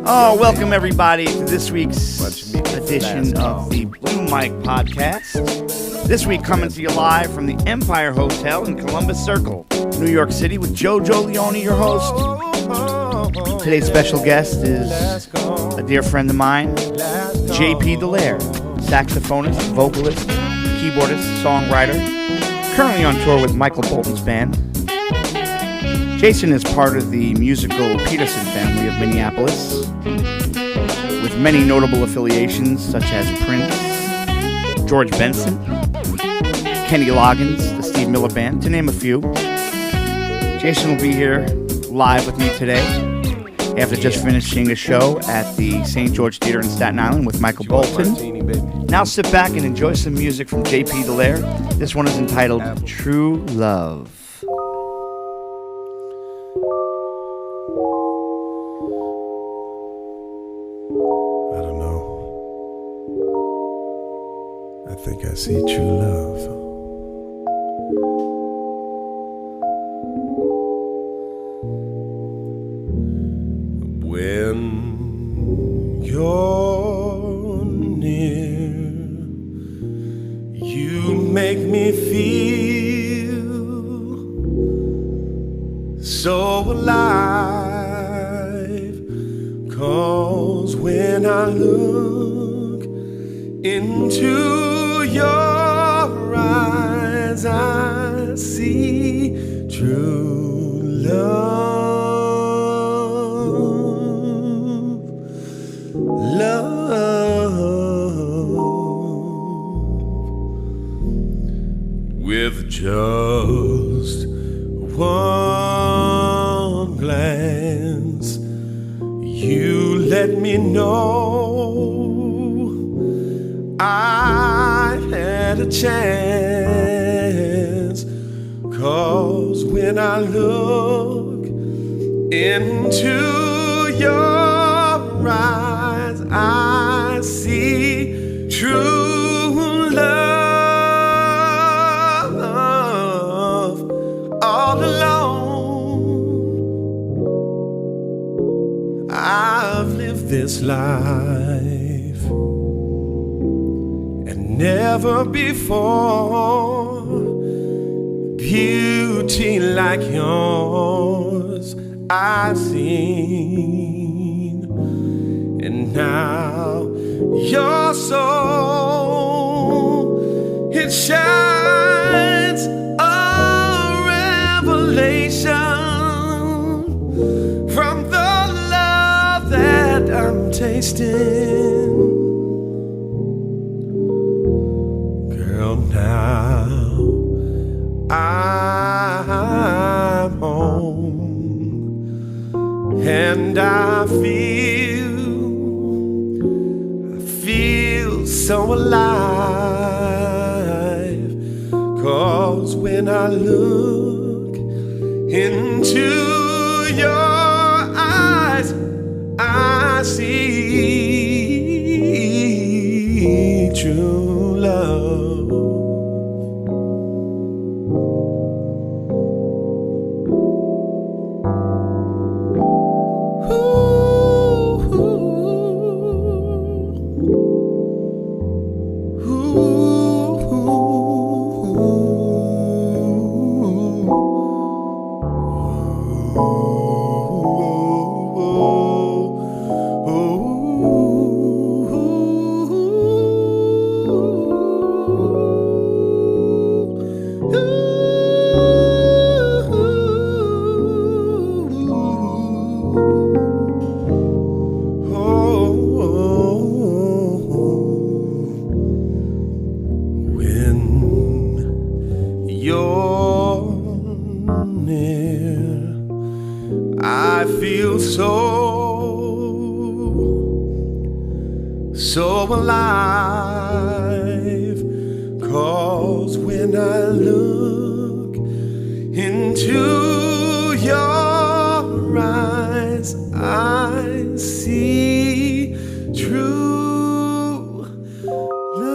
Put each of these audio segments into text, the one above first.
Oh, welcome everybody to this week's edition of the Blue Mike Podcast. This week coming to you live from the Empire Hotel in Columbus Circle, New York City, with JoJo Leone, your host. Today's special guest is a dear friend of mine, DeLaire, saxophonist, vocalist, keyboardist, songwriter, currently on tour with Michael Bolton's band. Jason is part of the musical Peterson family of Minneapolis, with many notable affiliations such as Prince, George Benson, Kenny Loggins, the Steve Miller Band, to name a few. Jason will be here live with me today after just finishing a show at the St. George Theater in Staten Island with Michael Bolton. Now sit back and enjoy some music from DeLaire. This one is entitled True Love. I think I see true love. When you're near, you make me feel so alive. 'Cause when I look into your eyes, I see true love, with just one glance, you let me know I had a chance. 'Cause when I look into your eyes, I see true love. All alone, I've lived this life, never before beauty like yours I've seen. And now your soul, it shines a revelation from the love that I'm tasting. Now I'm home, and I feel so alive. 'Cause when I look into your eyes, I see true love. So alive, 'cause when I look into your eyes, I see true love.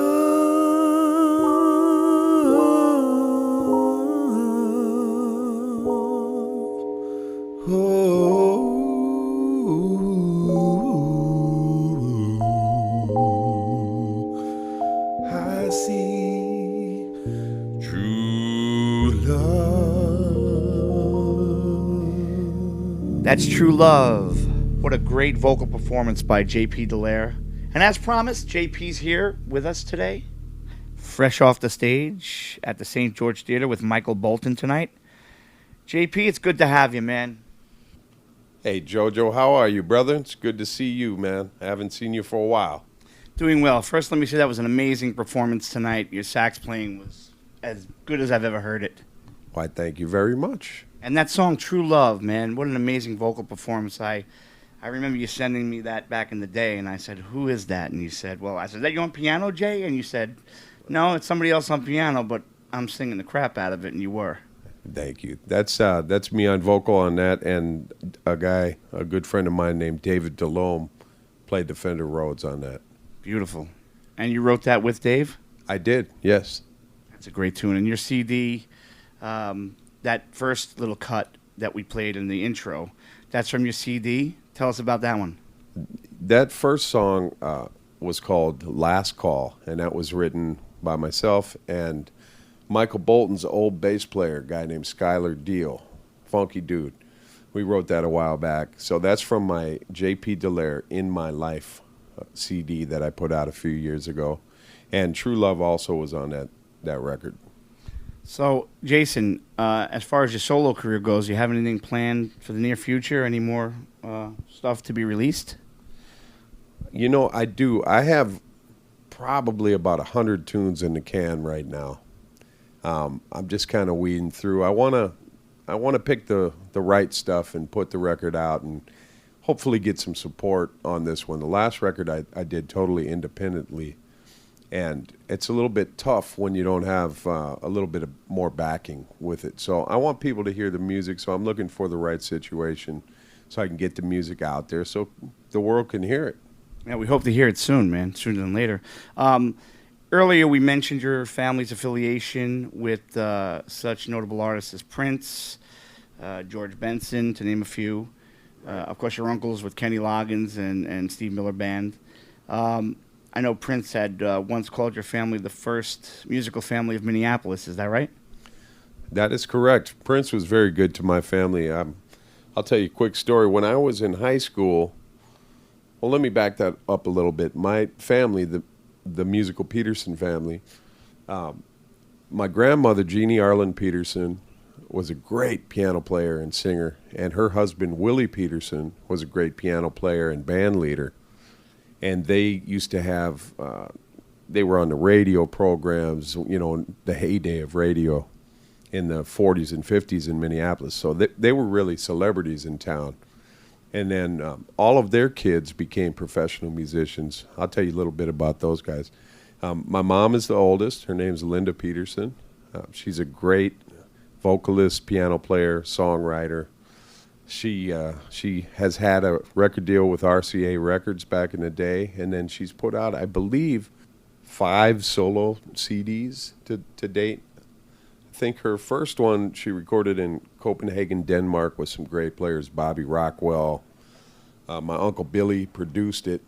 Oh. That's True Love. What a great vocal performance by JP DeLaire. And as promised, JP's here with us today. Fresh off the stage at the St. George Theater with Michael Bolton tonight. JP, it's good to have you, man. Hey, JoJo, how are you, brother? It's good to see you, man. I haven't seen you for a while. Doing well. First, let me say that was an amazing performance tonight. Your sax playing was as good as I've ever heard it. Why, thank you very much. And that song, True Love, man, what an amazing vocal performance. I remember you sending me that back in the day, and I said, who is that? And you said, well, I said, is that you on piano, Jay? And you said, no, it's somebody else on piano, but I'm singing the crap out of it, and you were. Thank you. That's me on vocal on that, and a good friend of mine named David DeLaire played the Fender Rhodes on that. Beautiful. And you wrote that with Dave? I did, yes. That's a great tune. And your CD, that first little cut that we played in the intro, that's from your CD. Tell us about that one. That first song was called Last Call, and that was written by myself and Michael Bolton's old bass player, a guy named Skylar Deal, funky dude. We wrote that a while back. So that's from my JP DeLaire In My Life CD that I put out a few years ago. And True Love also was on that record. So, Jason, as far as your solo career goes, you have anything planned for the near future? Any more stuff to be released? You know, I do. I have probably about 100 tunes in the can right now. I'm just kind of weeding through. I want to pick the right stuff and put the record out and hopefully get some support on this one. The last record I did totally independently. And it's a little bit tough when you don't have a little bit of more backing with it. So I want people to hear the music, so I'm looking for the right situation so I can get the music out there so the world can hear it. Yeah, we hope to hear it soon, man, sooner than later. Earlier we mentioned your family's affiliation with such notable artists as Prince, George Benson, to name a few. Of course, your uncles with Kenny Loggins and Steve Miller Band. I know Prince had once called your family the first musical family of Minneapolis. Is that right? That is correct. Prince was very good to my family. I'll tell you a quick story. When I was in high school, well, let me back that up a little bit. My family, the musical Peterson family, my grandmother, Jeannie Arlen Peterson, was a great piano player and singer, and her husband, Willie Peterson, was a great piano player and band leader. And they used to have, they were on the radio programs, you know, the heyday of radio in the 40s and 50s in Minneapolis. So they were really celebrities in town. And then all of their kids became professional musicians. I'll tell you a little bit about those guys. My mom is the oldest. Her name's Linda Peterson. She's a great vocalist, piano player, songwriter. She has had a record deal with RCA Records back in the day, and then she's put out, I believe, 5 solo CDs to date. I think her first one she recorded in Copenhagen, Denmark, with some great players, Bobby Rockwell. My Uncle Billy produced it.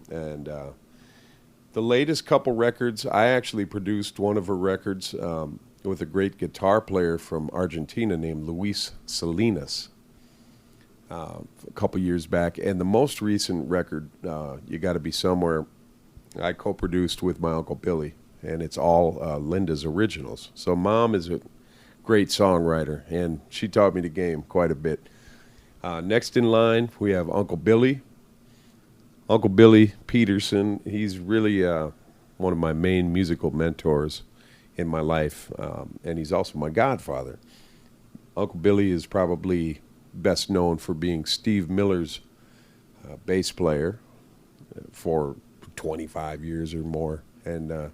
And the latest couple records, I actually produced one of her records with a great guitar player from Argentina named Luis Salinas. A couple years back, and the most recent record, You Gotta Be Somewhere, I co-produced with my Uncle Billy, and it's all Linda's originals. So Mom is a great songwriter, and she taught me the game quite a bit. Next in line, we have Uncle Billy. Uncle Billy Peterson, he's really one of my main musical mentors in my life, and he's also my godfather. Uncle Billy is probably best known for being Steve Miller's bass player for 25 years or more. And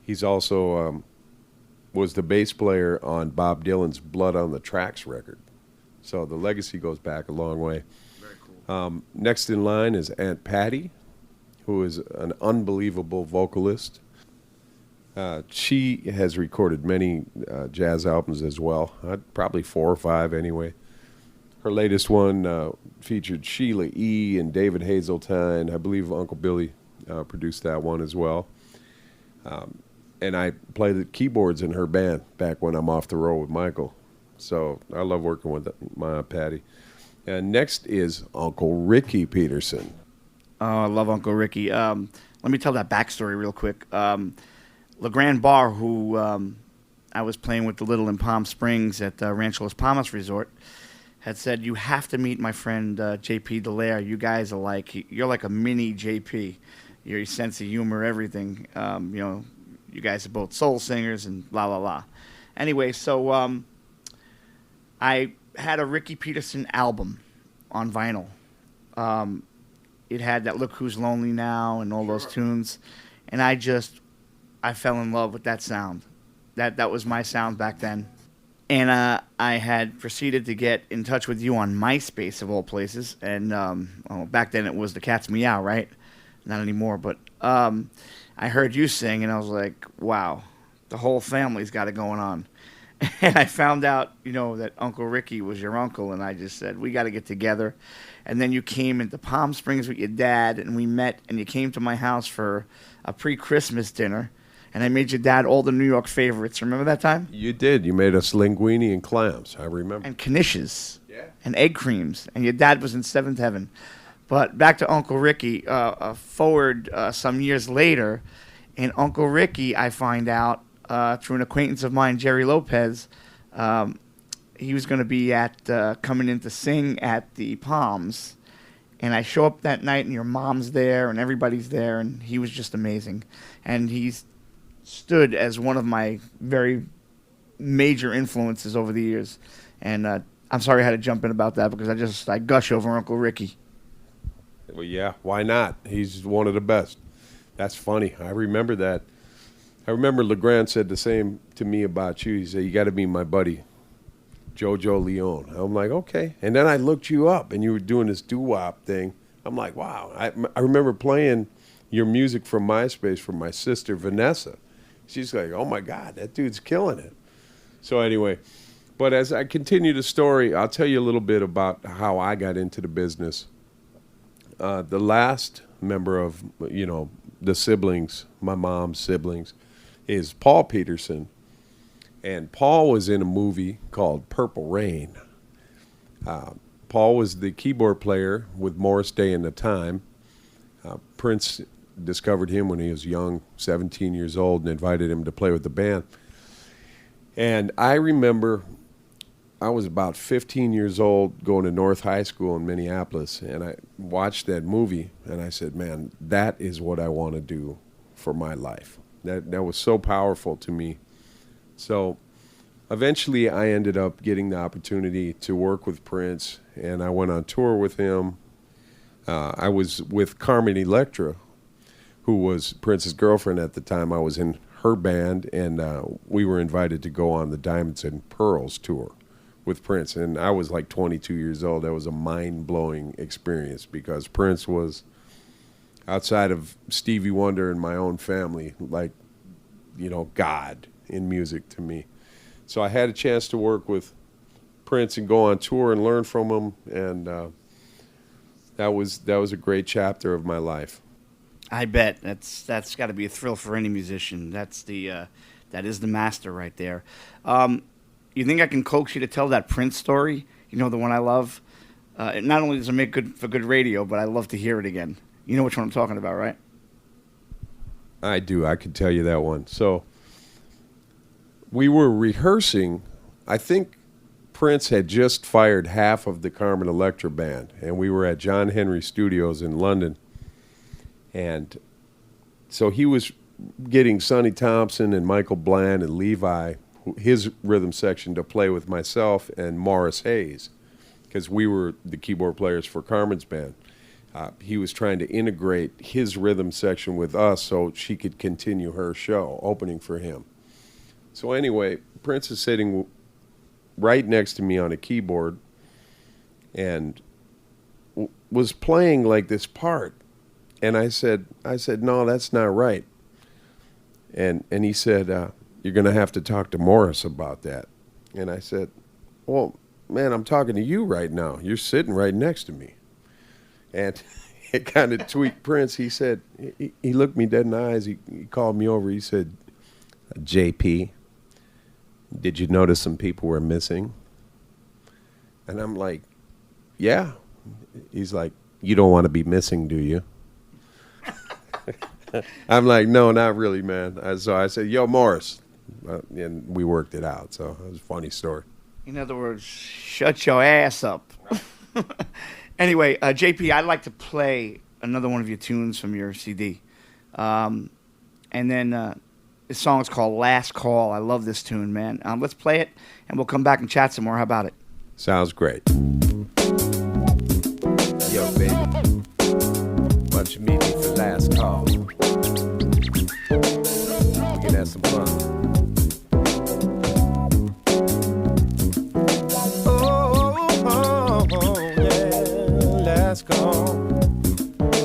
he's also was the bass player on Bob Dylan's Blood on the Tracks record. So the legacy goes back a long way. Very cool. Next in line is Aunt Patty, who is an unbelievable vocalist. She has recorded many jazz albums as well, probably 4 or 5 anyway. Her latest one featured Sheila E. and David Hazeltine. I believe Uncle Billy produced that one as well. And I play the keyboards in her band back when I'm off the road with Michael. So I love working with my Aunt Patty. And next is Uncle Ricky Peterson. Oh, I love Uncle Ricky. Let me tell that backstory real quick. LeGrand Bar, who I was playing with the Little in Palm Springs at Rancho Las Palmas Resort, had said, you have to meet my friend JP DeLaire. You guys are you're like a mini JP. Your sense of humor, everything. You guys are both soul singers and la la la. Anyway, so I had a Ricky Peterson album on vinyl. It had that Look Who's Lonely Now and all those tunes. And I fell in love with that sound. That was my sound back then. And I had proceeded to get in touch with you on MySpace, of all places. And back then it was the Cat's Meow, right? Not anymore. But I heard you sing, and I was like, wow, the whole family's got it going on. And I found out, that Uncle Ricky was your uncle, and I just said, we got to get together. And then you came into Palm Springs with your dad, and we met, and you came to my house for a pre-Christmas dinner. And I made your dad all the New York favorites. Remember that time? You did. You made us linguine and clams. I remember. And knishes. Yeah. And egg creams. And your dad was in seventh heaven. But back to Uncle Ricky. Forward some years later, and Uncle Ricky, I find out through an acquaintance of mine, Jerry Lopez, he was going to be coming in to sing at the Palms. And I show up that night, and your mom's there, and everybody's there, and he was just amazing. And he's stood as one of my very major influences over the years. And I'm sorry I had to jump in about that because I gush over Uncle Ricky. Well, yeah, why not? He's one of the best. That's funny. I remember that. I remember LeGrand said the same to me about you. He said, you got to be my buddy, JoJo Leone. I'm like, okay. And then I looked you up, and you were doing this doo-wop thing. I'm like, wow. I remember playing your music from MySpace for my sister, Vanessa. She's like, oh, my God, that dude's killing it. So anyway, but as I continue the story, I'll tell you a little bit about how I got into the business. The last member of, the siblings, my mom's siblings, is Paul Peterson. And Paul was in a movie called Purple Rain. Paul was the keyboard player with Morris Day and the Time. Prince discovered him when he was young, 17 years old, and invited him to play with the band. And I remember I was about 15 years old going to North High School in Minneapolis, and I watched that movie, and I said, man, that is what I want to do for my life. That was so powerful to me. So eventually I ended up getting the opportunity to work with Prince, and I went on tour with him. I was with Carmen Electra, who was Prince's girlfriend at the time. I was in her band, and we were invited to go on the Diamonds and Pearls tour with Prince. And I was like 22 years old. That was a mind-blowing experience because Prince was, outside of Stevie Wonder and my own family, like, God in music to me. So I had a chance to work with Prince and go on tour and learn from him, and that was a great chapter of my life. I bet that's got to be a thrill for any musician. That is the master right there. You think I can coax you to tell that Prince story? The one I love. Not only does it make for good radio, but I love to hear it again. You know which one I'm talking about, right? I do. I could tell you that one. So we were rehearsing. I think Prince had just fired half of the Carmen Electra band, and we were at John Henry Studios in London. And so he was getting Sonny Thompson and Michael Bland and Levi, his rhythm section, to play with myself and Morris Hayes, because we were the keyboard players for Carmen's band. He was trying to integrate his rhythm section with us so she could continue her show, opening for him. So anyway, Prince is sitting right next to me on a keyboard and was playing like this part. And I said, no, that's not right. And he said, you're going to have to talk to Morris about that. And I said, well, man, I'm talking to you right now. You're sitting right next to me. And it kind of tweaked Prince. He said, he looked me dead in the eyes. He called me over. He said, JP, did you notice some people were missing? And I'm like, yeah. He's like, you don't want to be missing, do you? I'm like, no, not really, man. So I said, yo, Morris. And we worked it out. So it was a funny story. In other words, shut your ass up. Anyway, JP, I'd like to play another one of your tunes from your CD. And then this song is called Last Call. I love this tune, man. Let's play it, and we'll come back and chat some more. How about it? Sounds great. Yo, baby. Why don't you meet me for last call? We can have some fun. Last call,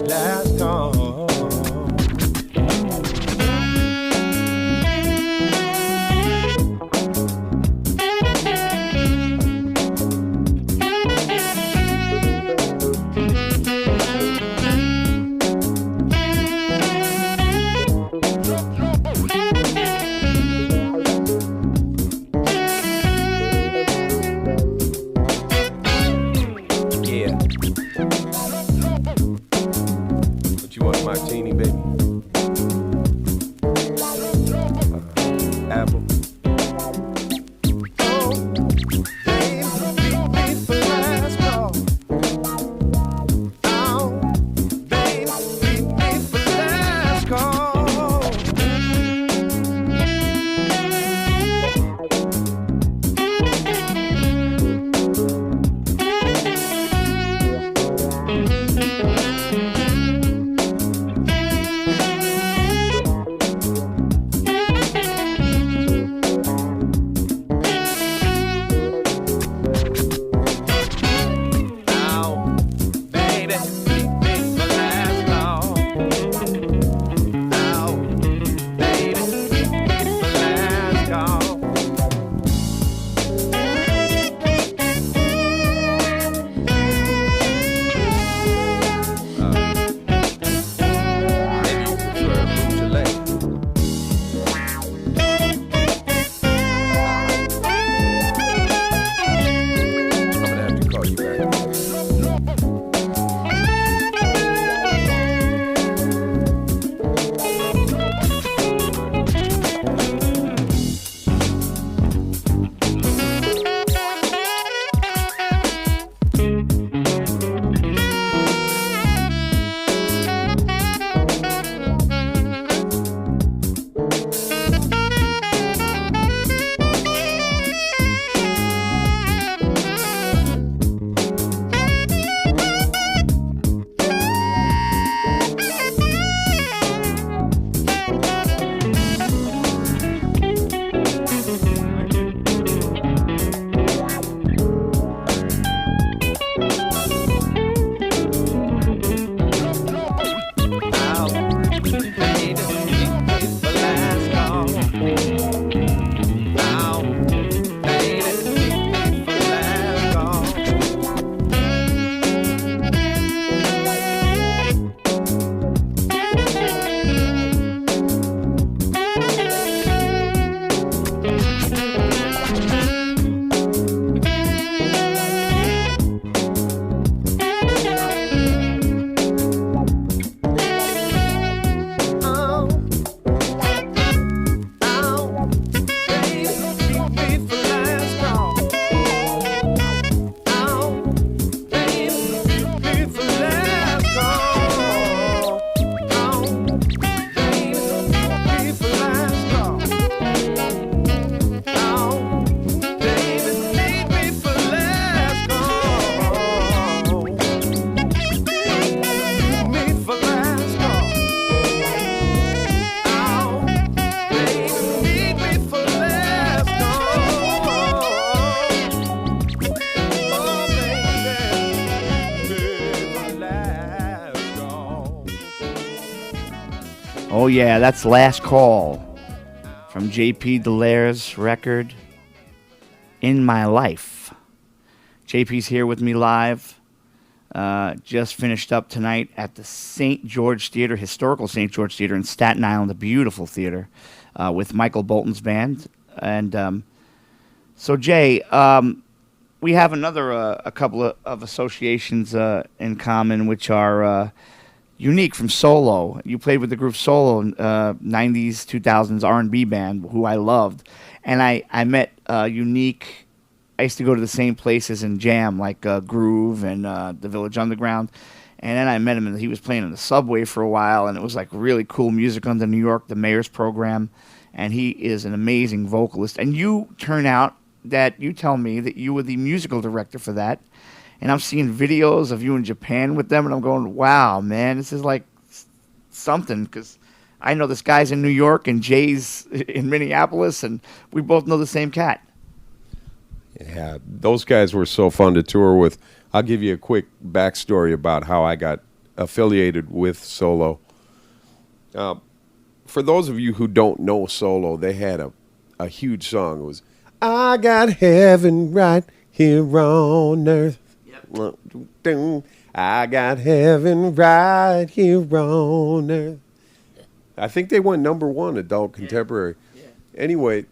last call. Martini, baby. Apple. Oh, yeah, that's Last Call from J.P. DeLaire's record, In My Life. JP's here with me live. Just finished up tonight at the St. George Theater, historical St. George Theater in Staten Island, a beautiful theater, with Michael Bolton's band. And so, Jay, we have another a couple of associations in common, which are unique from solo. You played with the group Solo, 90s, 2000s R&B band, who I loved. And I met Unique. I used to go to the same places and jam, like Groove and the Village Underground. And then I met him, and he was playing in the subway for a while, and it was like really cool music under New York, the Mayor's Program. And he is an amazing vocalist. And you turn out that you tell me that you were the musical director for that. And I'm seeing videos of you in Japan with them, and I'm going, wow, man, this is like something, because I know this guy's in New York and Jay's in Minneapolis, and we both know the same cat. Yeah, those guys were so fun to tour with. I'll give you a quick backstory about how I got affiliated with Solo. For those of you who don't know Solo, they had a huge song. It was, I got heaven right here on earth. Yep. I got heaven right here on earth. I think they went #1 adult contemporary. Yeah. Anyway,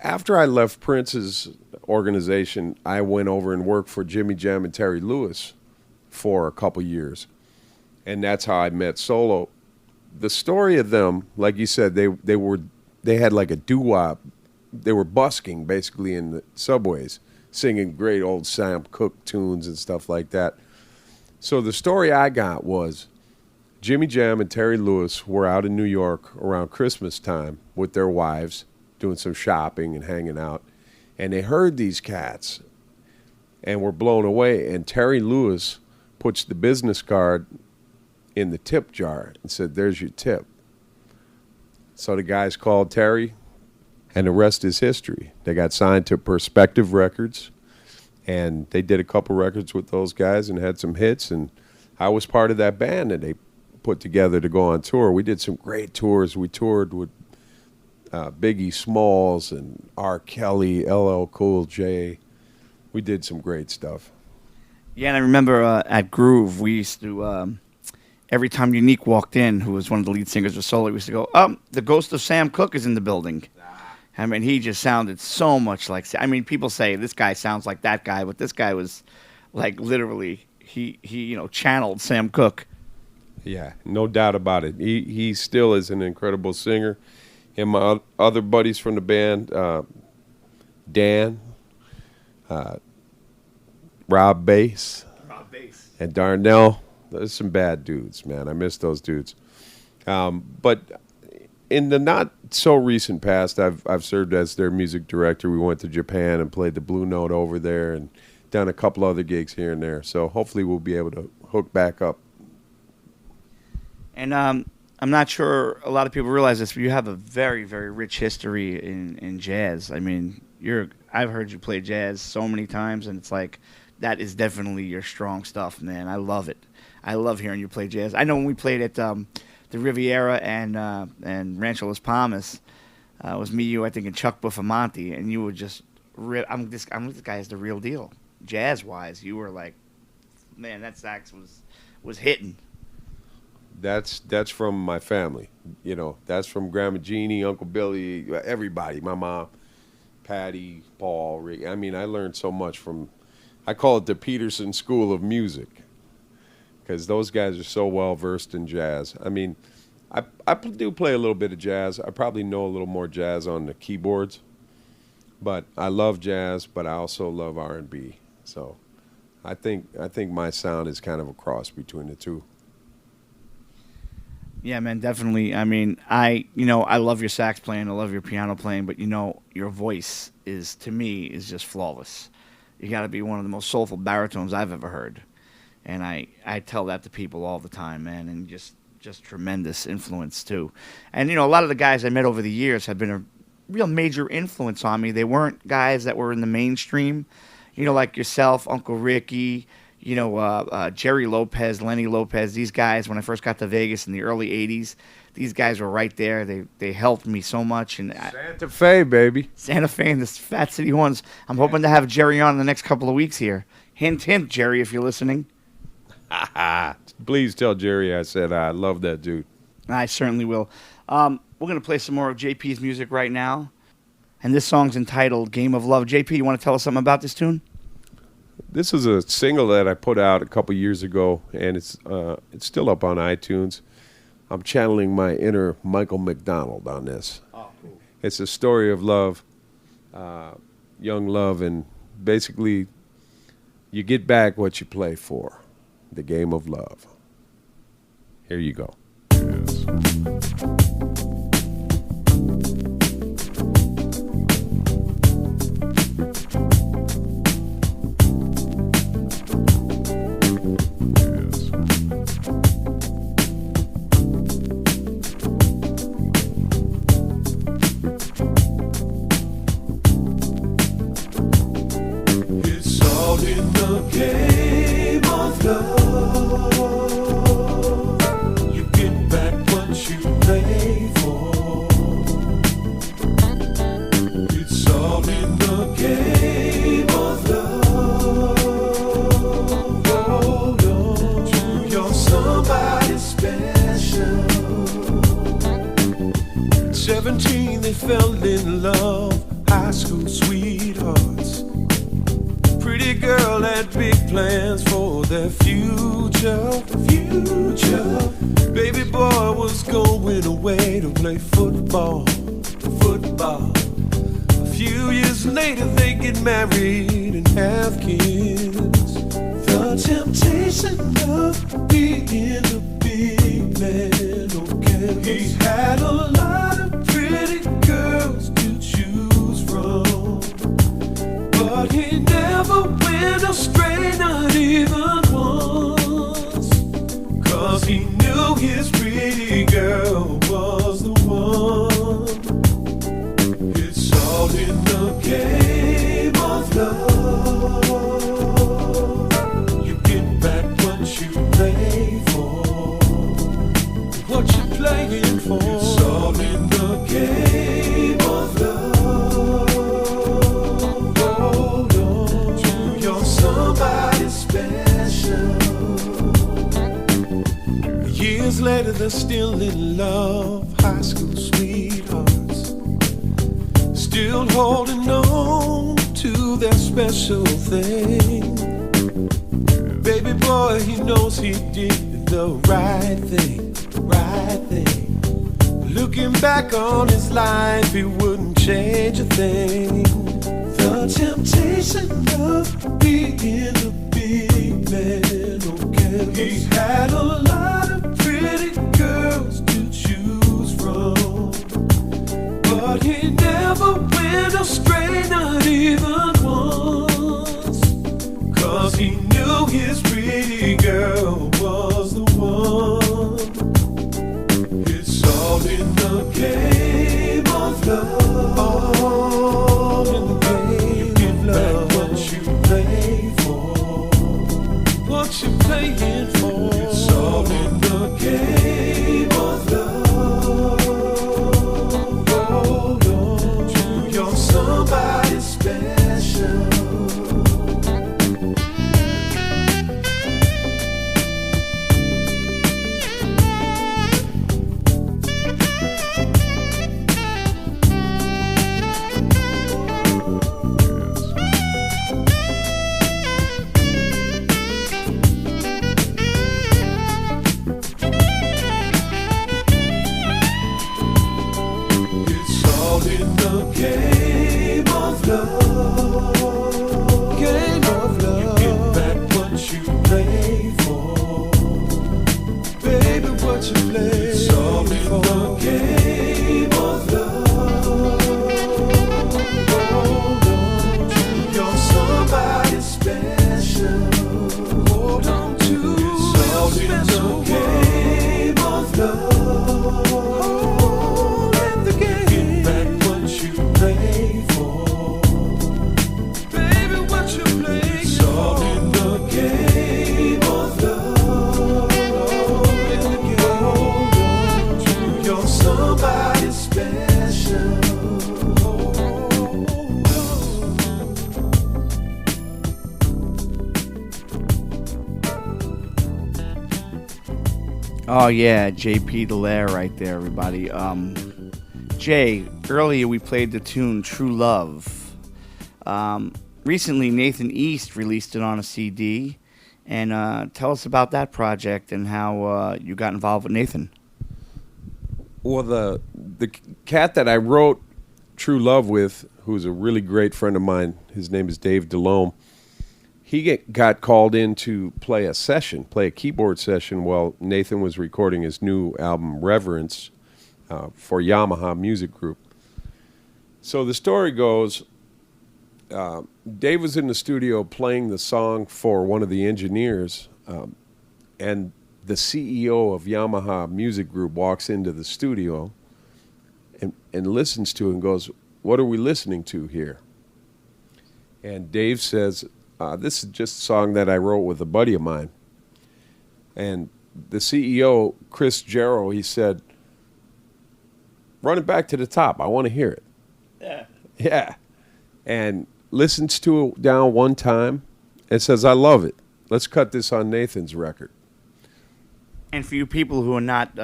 after I left Prince's organization, I went over and worked for Jimmy Jam and Terry Lewis for a couple years. And that's how I met Solo. The story of them, like you said, they had like a doo-wop. They were busking basically in the subways, singing great old Sam Cooke tunes and stuff like that. So the story I got was Jimmy Jam and Terry Lewis were out in New York around Christmas time with their wives, doing some shopping and hanging out. And they heard these cats and were blown away. And Terry Lewis puts the business card in the tip jar and said, there's your tip. So the guys called Terry, and the rest is history. They got signed to Perspective Records, and they did a couple records with those guys and had some hits. And I was part of that band that they put together to go on tour. We did some great tours. We toured with Biggie Smalls and R. Kelly, LL Cool J. We did some great stuff. Yeah, and I remember at Groove, we used to, every time Unique walked in, who was one of the lead singers of Solo, we used to go, the ghost of Sam Cooke is in the building. I mean, he just sounded so much like, I mean, people say this guy sounds like that guy, but this guy was like literally, he channeled Sam Cooke. Yeah, no doubt about it. He still is an incredible singer. And my other buddies from the band, Dan, Rob Bass, and Darnell. There's some bad dudes, man. I miss those dudes. But in the not so recent past, I've served as their music director. We went to Japan and played the Blue Note over there and done a couple other gigs here and there. So hopefully we'll be able to hook back up. And I'm not sure a lot of people realize this, but you have a very, very rich history in jazz. I mean, I've heard you play jazz so many times, and it's like that is definitely your strong stuff, man. I love it. I love hearing you play jazz. I know when we played at the Riviera and Rancho Las Palmas, it was me, you, I think, and Chuck Buffamonte, and you were just this guy is the real deal, jazz-wise. You were like, man, that sax was hitting. That's from my family, That's from Grandma Jeannie, Uncle Billy, everybody. My mom, Patty, Paul, Rick. I mean, I learned so much from. I call it the Peterson School of Music, because those guys are so well versed in jazz. I mean, I do play a little bit of jazz. I probably know a little more jazz on the keyboards, but I love jazz. But I also love R&B. So, I think my sound is kind of a cross between the two. Yeah, man, definitely. I mean, I love your sax playing, I love your piano playing, but your voice is just flawless. You got to be one of the most soulful baritones I've ever heard, and I tell that to people all the time, man, and just tremendous influence too. And a lot of the guys I met over the years have been a real major influence on me. They weren't guys that were in the mainstream, like yourself, Uncle Ricky. Jerry Lopez, Lenny Lopez, these guys, when I first got to Vegas in the early 80s, these guys were right there. They helped me so much. And Santa Fe, baby. Santa Fe and the Fat City Ones. I'm hoping to have Jerry on in the next couple of weeks here. Hint, hint, Jerry, if you're listening. Please tell Jerry I said I love that dude. I certainly will. We're going to play some more of JP's music right now. and this song's entitled Game of Love. JP, you want to tell us something about this tune? This is a single that I put out a couple years ago, and it's still up on iTunes. I'm channeling my inner Michael McDonald on this. Oh, cool. It's a story of love, young love, and basically you get back what you play for, the game of love. Here you go. It's all in the game of love. You get back what you play for. It's all in the game of love. Hold on to your somebody special. At 17 they fell in love, high school sweethearts. Pretty girl had big plans for their future. Baby boy was going away to play football. A few years later they get married and have kids. The temptation of being a big man, okay. He had a lot of pretty girls to choose from, but he never went astray, not even once. 'Cause he knew his pretty girl was the one. It's all in the game of love. You get back what you play for. What you playing for? It's all in the game of love. Hold on to your somebody special. Years later they're still in love, high school sweethearts, still holding on to their special thing. Baby boy, he knows he did the right thing. Looking back on his life, he wouldn't change a thing. The temptation of being a big man, okay. He had a lot of pretty girls to choose from, but he never went astray, not even once. 'Cause he knew his pretty girl was the one. It's all in the game of love. All in the game of love. What you play for. What you playing for. It's all in the game of love. Hold on to your somebody special. It's all in the game of love. Game of love. You get back what you play for. Baby, what you play. It's all in the game of love. Hold on to your somebody special. Hold on to your special game of love. Hold in the game. Get back what you play for. Baby, what you play. It's all in the game of love. In the game. Hold on to your somebody special. Oh yeah, JP DeLaire right there, everybody. Jay, earlier we played the tune True Love. Recently, Nathan East released it on a CD. And tell us about that project and how you got involved with Nathan. Well, the cat that I wrote True Love with, who's a really great friend of mine, his name is Dave DeLaire. He got called in to play a keyboard session while Nathan was recording his new album, Reverence, for Yamaha Music Group. So the story goes, Dave was in the studio playing the song for one of the engineers, and the CEO of Yamaha Music Group walks into the studio and listens to it and goes, "What are we listening to here?" And Dave says, "This is just a song that I wrote with a buddy of mine." And the CEO, Chris Jarrow, he said, "Run it back to the top. I want to hear it." Yeah. And listens to it down one time and says, "I love it. Let's cut this on Nathan's record." And for you people who are not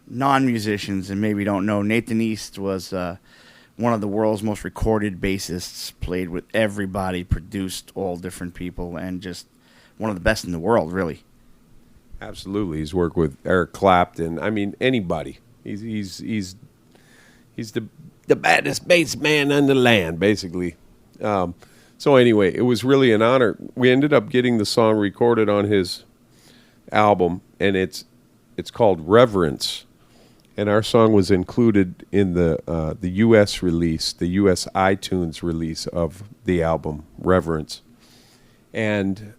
non-musicians and maybe don't know, Nathan East was one of the world's most recorded bassists, played with everybody, produced all different people, and just one of the best in the world, really. Absolutely. He's worked with Eric Clapton. I mean, anybody. He's the baddest bass man on the land, basically. So anyway, it was really an honor. We ended up getting the song recorded on his album, and it's called Reverence. And our song was included in the U.S. release, the U.S. iTunes release of the album, Reverence. And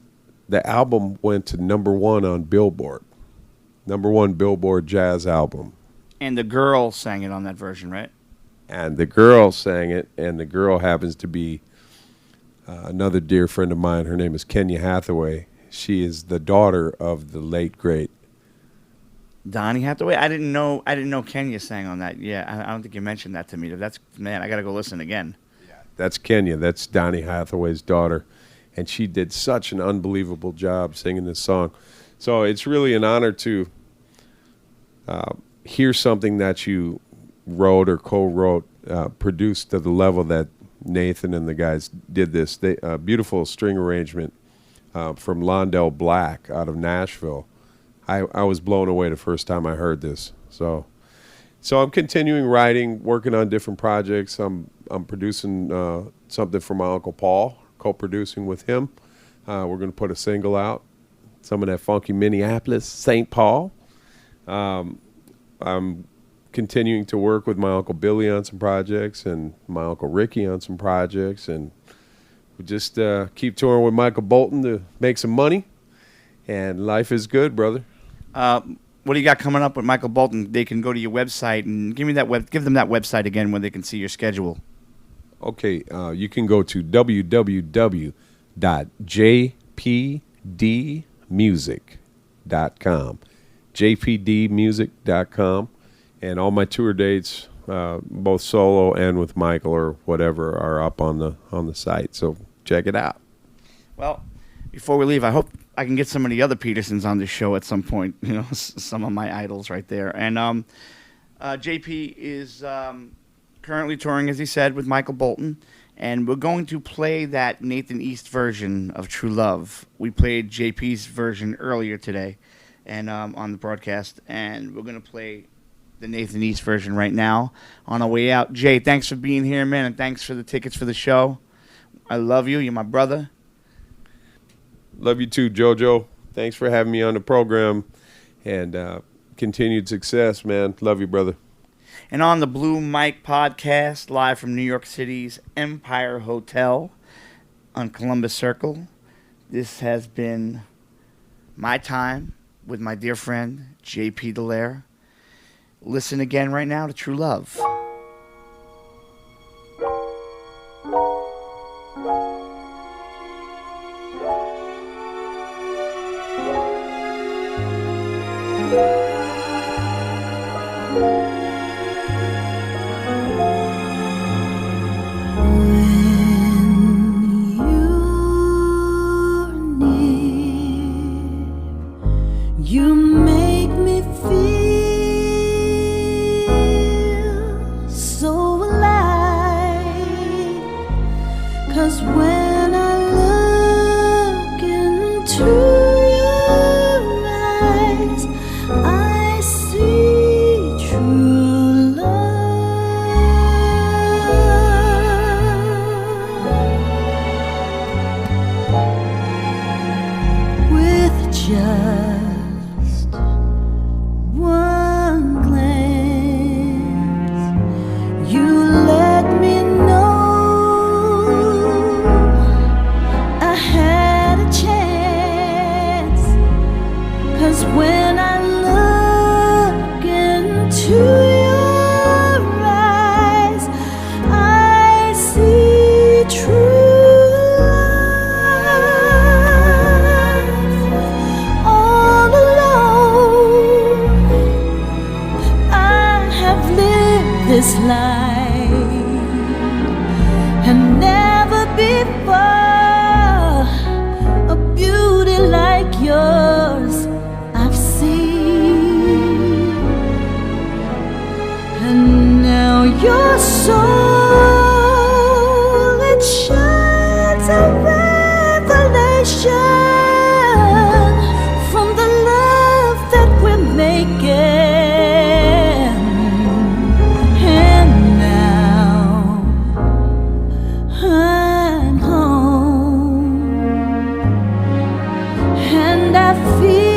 the album went to #1 on Billboard. #1 Billboard jazz album. And the girl sang it on that version, right? And the girl sang it, and the girl happens to be another dear friend of mine. Her name is Kenya Hathaway. She is the daughter of the late, great Donny Hathaway? I didn't know Kenya sang on that. Yeah, I don't think you mentioned that to me. Man, I got to go listen again. Yeah, that's Kenya. That's Donny Hathaway's daughter. And she did such an unbelievable job singing this song. So it's really an honor to hear something that you wrote or co-wrote, produced to the level that Nathan and the guys did this. Beautiful string arrangement from Londell Black out of Nashville. I was blown away the first time I heard this. So I'm continuing writing, working on different projects. I'm producing something for my Uncle Paul, co-producing with him. We're going to put a single out, some of that funky Minneapolis, St. Paul. I'm continuing to work with my Uncle Billy on some projects and my Uncle Ricky on some projects, and we just keep touring with Michael Bolton to make some money, and life is good, brother. What do you got coming up with Michael Bolton? They can go to your website and give them that website again where they can see your schedule. Okay, you can go to www.jpdmusic.com, jpdmusic.com, and all my tour dates, both solo and with Michael or whatever, are up on the site. So check it out. Well, before we leave, I hope I can get some of the other Petersons on this show at some point. You know, some of my idols right there. And JP is currently touring, as he said, with Michael Bolton. And we're going to play that Nathan East version of True Love. We played JP's version earlier today and on the broadcast. And we're going to play the Nathan East version right now on our way out. Jay, thanks for being here, man, and thanks for the tickets for the show. I love you. You're my brother. Love you too, JoJo. Thanks for having me on the program, and continued success, man. Love you, brother. And on the Blue Mike podcast, live from New York City's Empire Hotel on Columbus Circle, this has been my time with my dear friend, J.P. DeLaire. Listen again right now to True Love. You make me feel just one glance, you let me know I had a chance. 'Cause when I look into your eyes, I see true life. All alone, I have lived this life, and never before a beauty like yours I've seen. And now your soul, it shines a revelation from the love that we're making. And now I'm home, and I feel